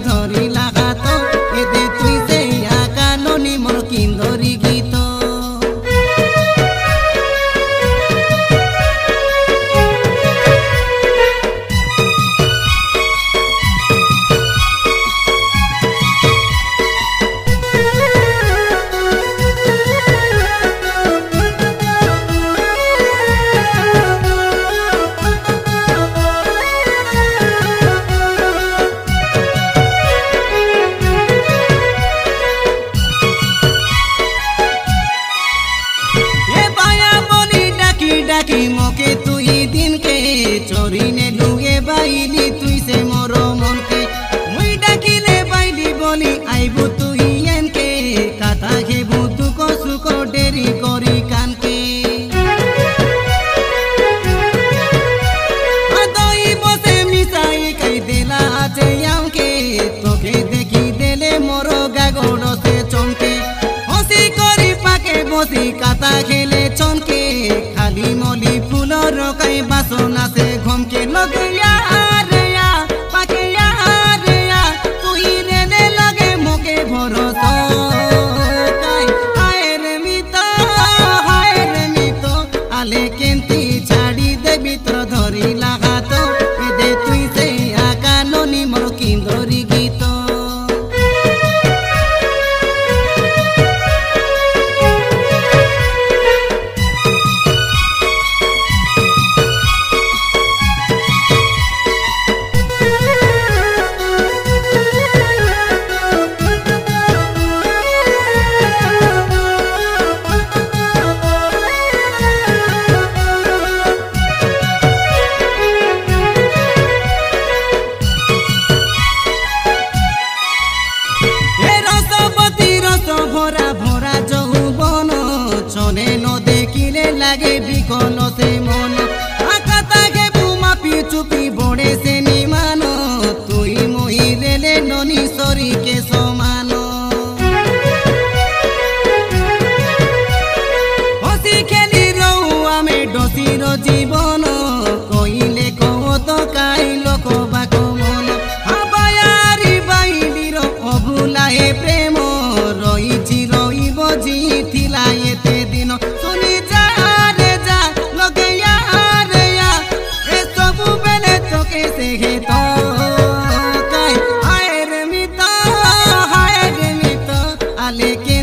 धरी लागात एदे तुई से आका ननी मोर किंदरी गीत डाकी मोके तुई दिन के चोरी ने लुगे बाइली तुई से मोरो मन के मुई डाकिले बाइली बोली आइबू तुई एन के काथा खेबू तुको सुको डेरी करी कान के आदई बसे मिसाई कई देला आचे याम के तोके देखी देले मोरो गागोड़ो से चमके हसी करी पाके बसी काथा खेले चमके खाली मोली फूलों कई बासों से घूम के लगे यार या पाके यार या तू ही रहने लगे मोके भरोसा हाय रे मितो आले केंती छाड़ी दे भीतर धरी लगा तो दे तुई से आका ननी मोर किंदरी गीत भरा भरा যৌবন চনে ন দেখিলে লাগে বিকল সে মন আকাতাকে বুমাপি চুপি বড়ে সে নিমান তুই মহিলেলে ননি সরিকে সমান হসি খেলি রহু আমি ডসির জীবন কইলে কত কাই লোক বাক মন আবায়ারি বাইলির অভুলাহে প্রেম রইছি রইব জিথিলা এতে দিন শুনি যা রে যা লগে রে ইয়া এ সবু বেলে তোকে সে ঘেত হায় রে মিত আলে কে